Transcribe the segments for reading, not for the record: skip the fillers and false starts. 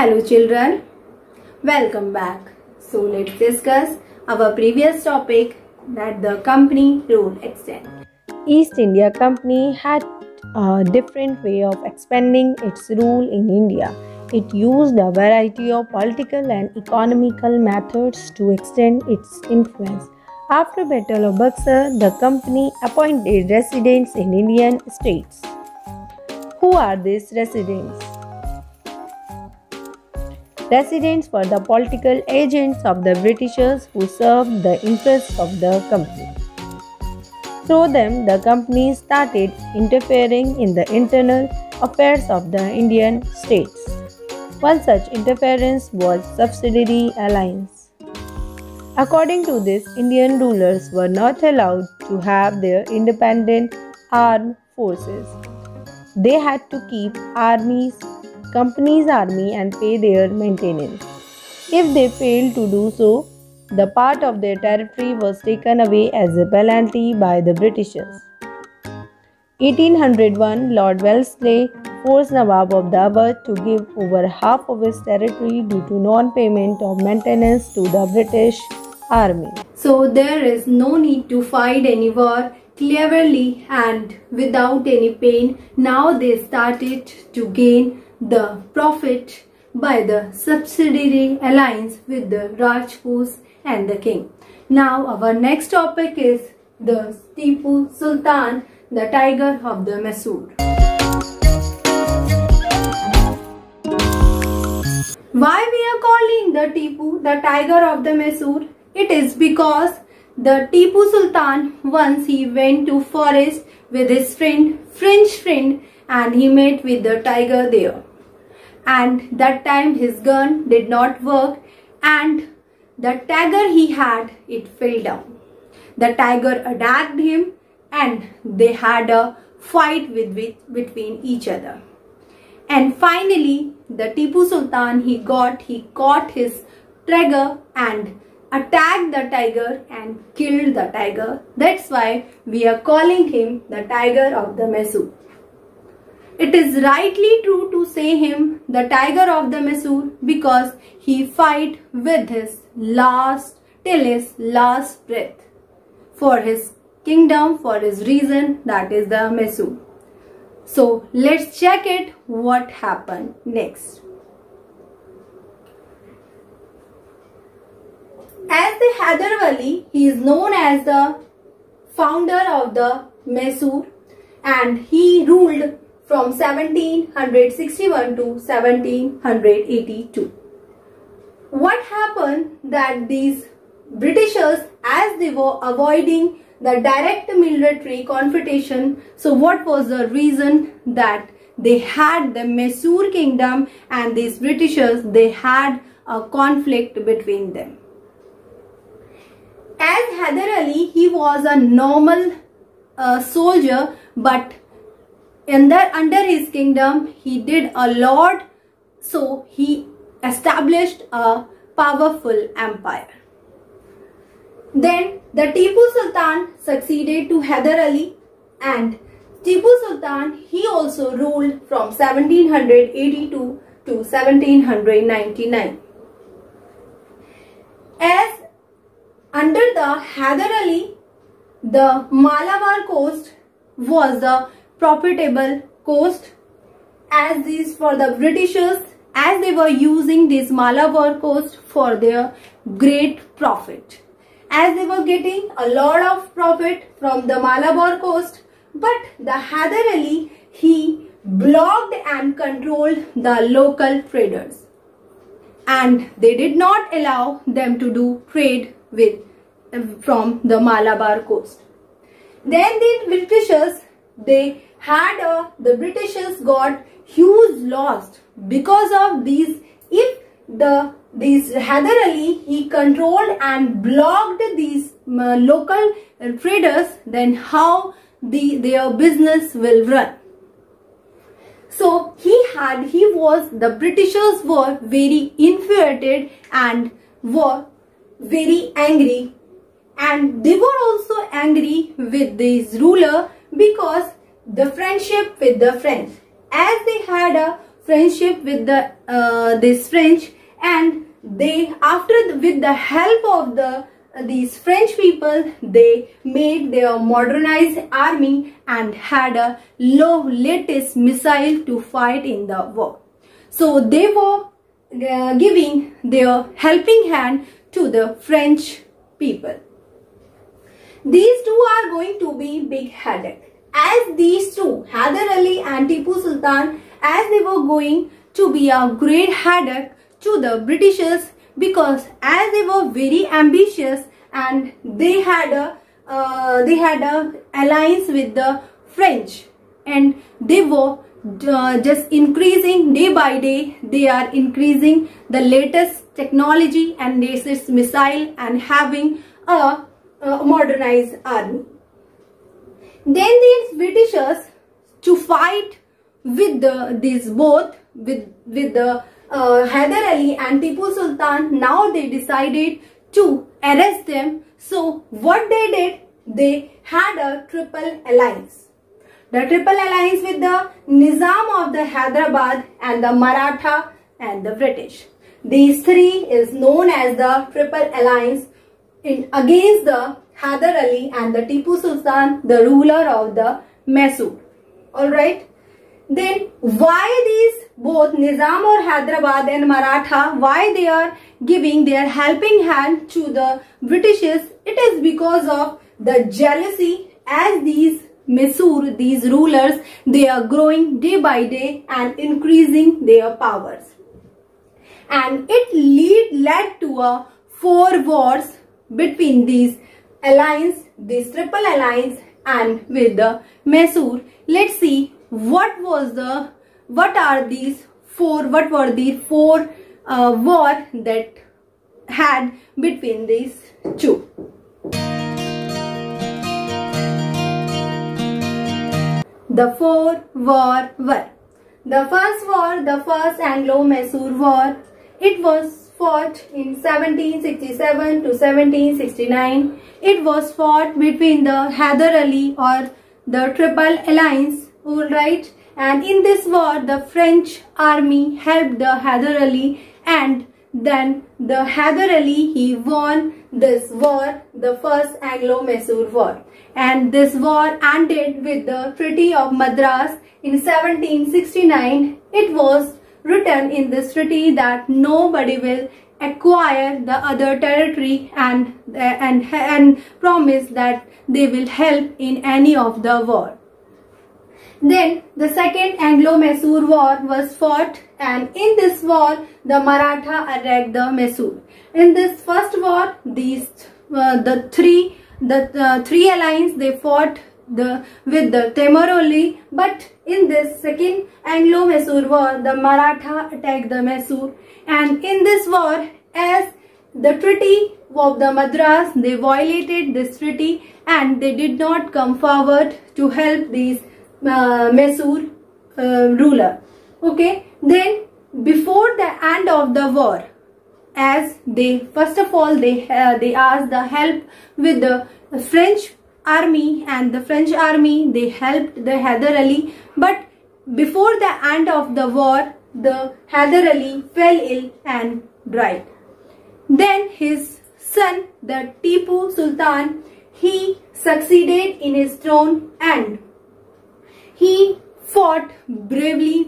Hello children, welcome back. So let's discuss our previous topic, that the company rule extent. East India Company had a different way of expanding its rule in India. It used a variety of political and economical methods to extend its influence. After Battle of Buxar, the company appointed residents in Indian states. Who are these residents? Residents were the political agents of the Britishers who served the interests of the company. Through them, the company started interfering in the internal affairs of the Indian states. One such interference was subsidiary alliance. According to this, Indian rulers were not allowed to have their independent armed forces. They had to keep company's army and pay their maintenance. If they failed to do so, the part of their territory was taken away as a penalty by the Britishers. 1801, Lord Wellesley forced Nawab of Dabar to give over half of his territory due to non-payment of maintenance to the British army. So there is no need to fight any war cleverly and without any pain. Now they started to gain the profit by the subsidiary alliance with the Rajputs and the king. Now our next topic is the Tipu Sultan, the tiger of the Mysore. Why we are calling the Tipu the tiger of the Mysore? It is because the Tipu Sultan once he went to forest with his French friend, and he met with the tiger there. And that time his gun did not work, and the tiger he had, it fell down. The tiger attacked him and they had a fight between each other. And finally the Tipu Sultan he caught his trigger and attacked the tiger and killed the tiger. That's why we are calling him the tiger of the Mysore. It is rightly true to say him the tiger of the Mysore because he fight with his till his last breath for his kingdom, for his reason, that is the Mysore. So let's check it what happened next. As the Hyder Wali, he is known as the founder of the Mysore, and he ruled from 1761 to 1782. What happened that these Britishers, as they were avoiding the direct military confrontation, so what was the reason that they had the Mysore kingdom and these Britishers, they had a conflict between them. As Hyder Ali, he was a normal soldier, but under his kingdom he did a lot, so he established a powerful empire. Then the Tipu Sultan succeeded to Hyder Ali, and Tipu Sultan he also ruled from 1782 to 1799. As under the Hyder Ali, the Malabar coast was the profitable coast, as these for the Britishers, as they were using this Malabar coast for their great profit, as they were getting a lot of profit from the Malabar coast. But the Hyder Ali, he blocked and controlled the local traders, and they did not allow them to do trade from the Malabar coast. Then the Britishers, the Britishers got huge loss because of these. If these Hyder Ali he controlled and blocked these local traders, then how their business will run? So the Britishers were very infuriated and were very angry, and they were also angry with this ruler because the friendship with the French, as they had a friendship with the this French, and they with the help of these French people, they made their modernized army and had a latest missile to fight in the war. So they were giving their helping hand to the French people. These two are going to be big headache, as these two, Hyder Ali and Tipu Sultan, as they were going to be a great headache to the Britishers, because as they were very ambitious and they had a alliance with the French, and they were just increasing day by day. They are increasing the latest technology and latest missile and having a modernized army. Then these Britishers, to fight with the Hyder Ali and Tipu Sultan, now they decided to arrest them. So what they did, they had a triple alliance. The triple alliance with the Nizam of the Hyderabad and the Maratha and the British. These three is known as the triple alliance against the Hyder Ali and the Tipu Sultan, the ruler of the Mysore. Alright. Then why these both Nizam or Hyderabad and Maratha, why they are giving their helping hand to the Britishers? It is because of the jealousy, as these Mysore, these rulers, they are growing day by day and increasing their powers. And it led to 4 wars between these alliance, this triple alliance, and with the Mysore. Let's see what were the 4 war that had between these two. The 4 war were: the first war, the first Anglo-Mysore War. It was fought in 1767 to 1769. It was fought between the Hyder Ali or the Triple Alliance, alright. And in this war, the French army helped the Hyder Ali, and then the Hyder Ali, he won this war, the first Anglo-Mysore War. And this war ended with the Treaty of Madras in 1769. It was written in this treaty that nobody will acquire the other territory, and promise that they will help in any of the war. Then the second Anglo-Mysore War was fought, and in this war the Maratha attacked the Mysore. In this first war, these the three alliance, they fought with the Temuroli, but in this second Anglo-Mysore War, the Maratha attacked the Mysore. And in this war, as the Treaty of the Madras, they violated this treaty and they did not come forward to help these Mysore ruler. Okay, then before the end of the war, as they first of all they asked the help with the French army, and the French army, they helped the Hyder Ali. But before the end of the war, the Hyder Ali fell ill and died. Then his son, the Tipu Sultan, he succeeded in his throne, and he fought bravely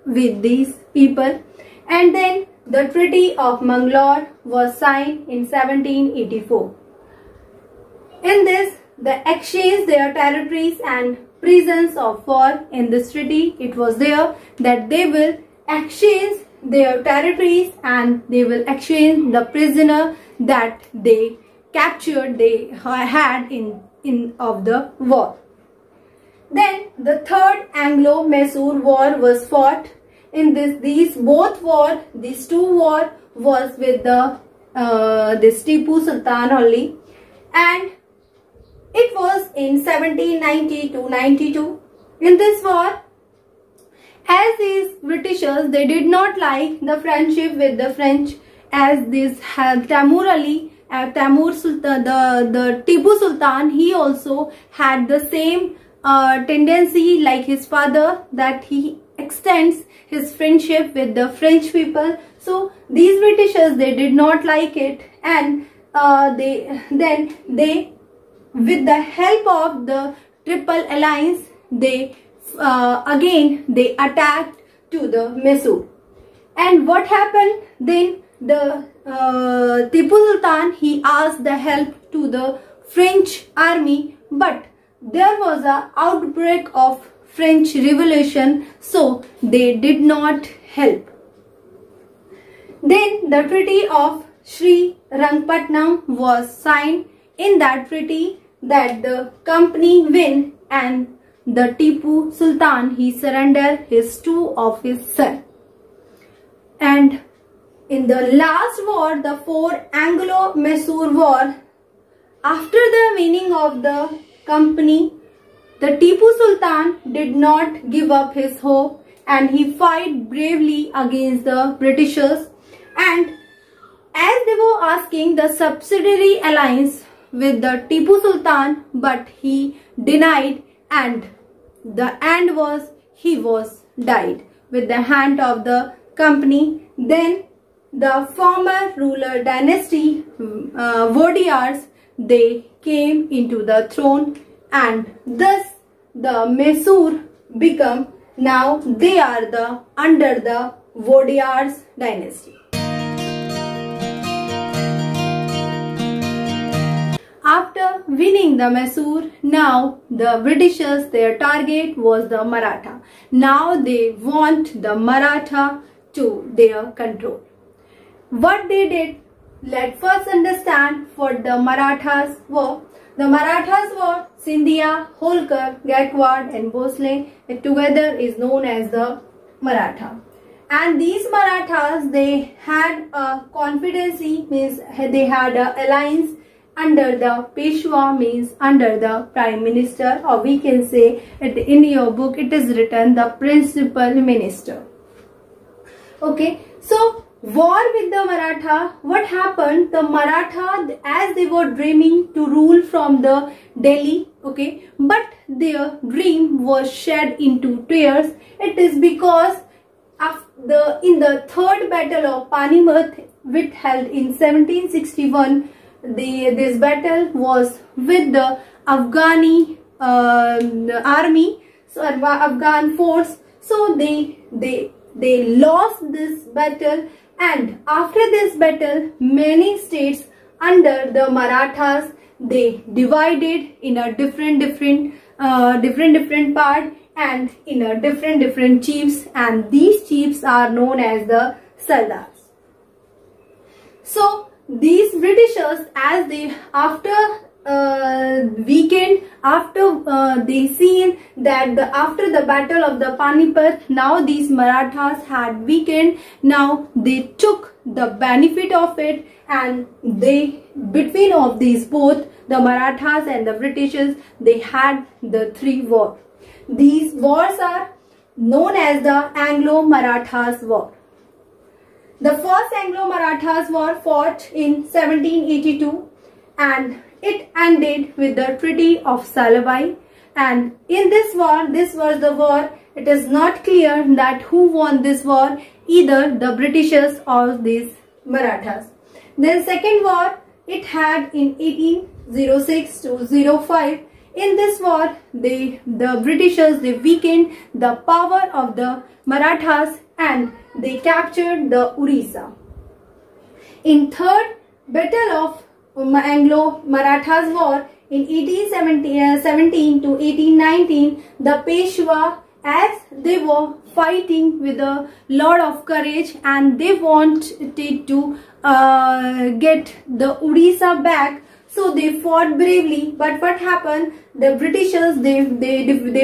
with these people. And then the Treaty of Mangalore was signed in 1784. In this, they exchanged their territories and prisons of war. In this treaty, it was there that they will exchange their territories and they will exchange the prisoner that they captured, they had in of the war. Then the third Anglo-Mysore War was fought. In these two war was with the this Tipu Sultan only, and it was in 1790 to 92. In this war, as these Britishers, they did not like the friendship with the French, as this Temur Ali, Temur Sultan, the Tipu Sultan, he also had the same tendency like his father, that he extends his friendship with the French people. So these Britishers, they did not like it, and they with the help of the Triple Alliance, they again they attacked to the Mysore. And what happened then? The Tipu Sultan, he asked the help to the French army, but there was an outbreak of French Revolution, so they did not help. Then the Treaty of Sri Rangpatnam was signed. In that treaty, that the company win, and the Tipu Sultan, he surrendered his two of his sons. And in the last war, the Fourth Anglo-Mysore War, after the winning of the company, the Tipu Sultan did not give up his hope, and he fought bravely against the Britishers. And as they were asking the subsidiary alliance with the Tipu Sultan, but he denied, and the end was he was died with the hand of the company. Then the former ruler dynasty, Vodiyars, they came into the throne, and thus the Mysore become, now they are the under the Vodiyars dynasty. After winning the Mysore, now the Britishers, their target was the Maratha. Now they want the Maratha to their control. What they did, let's first understand what the Marathas were. The Marathas were Scindia, Holkar, Gaikwad and Bhosle. It together is known as the Maratha. And these Marathas, they had a confidency, means they had an alliance under the Peshwa, means under the Prime Minister, or we can say in your book it is written the Principal Minister. Okay, so war with the Maratha. What happened? The Maratha, as they were dreaming to rule from the Delhi, okay, but their dream was shed into tears. It is because in the third battle of Panipat, which held in 1761, this battle was with the Afghani army, so Afghan force. So they lost this battle, and after this battle, many states under the Marathas, they divided in a different part, and in a different chiefs, and these chiefs are known as the Sardars. So these Britishers, as they after they seen that after the battle of the Panipat, now these Marathas had weakened. Now they took the benefit of it, and they, between of these both, the Marathas and the Britishers, they had the three wars. These wars are known as the Anglo-Marathas War. The first Anglo-Marathas war fought in 1782, and it ended with the Treaty of Salabai. And in this war, this was the war, it is not clear that who won this war, either the Britishers or these Marathas. Then second war, it had in 1806 to 05. In this war, the Britishers, they weakened the power of the Marathas, and they captured the Orissa. In third battle of Anglo-Marathas war in 1817 to 1819, the Peshwa, as they were fighting with a lot of courage, and they wanted to get the Orissa back, so they fought bravely. But what happened? The Britishers, they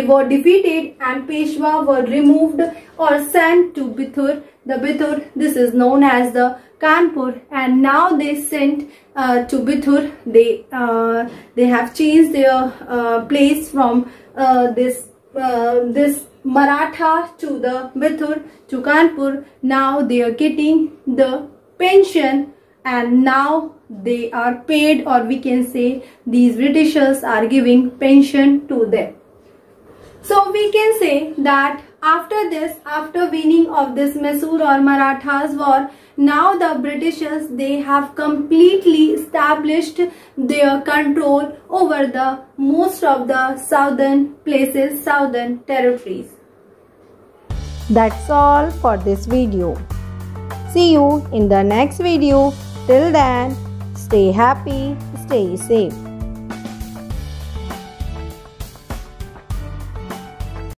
were defeated, and Peshwa were removed or sent to Bithur. The Bithur, this is known as the Kanpur, and now they sent to Bithur. They have changed their place from this Maratha to the Bithur to Kanpur. Now they are getting the pension, and now they are paid, or we can say these Britishers are giving pension to them. So we can say that After this, after winning of this Mysore or Marathas war, now the Britishers, they have completely established their control over the most of the southern places, southern territories. That's all for this video. See you in the next video. Till then, stay happy, stay safe.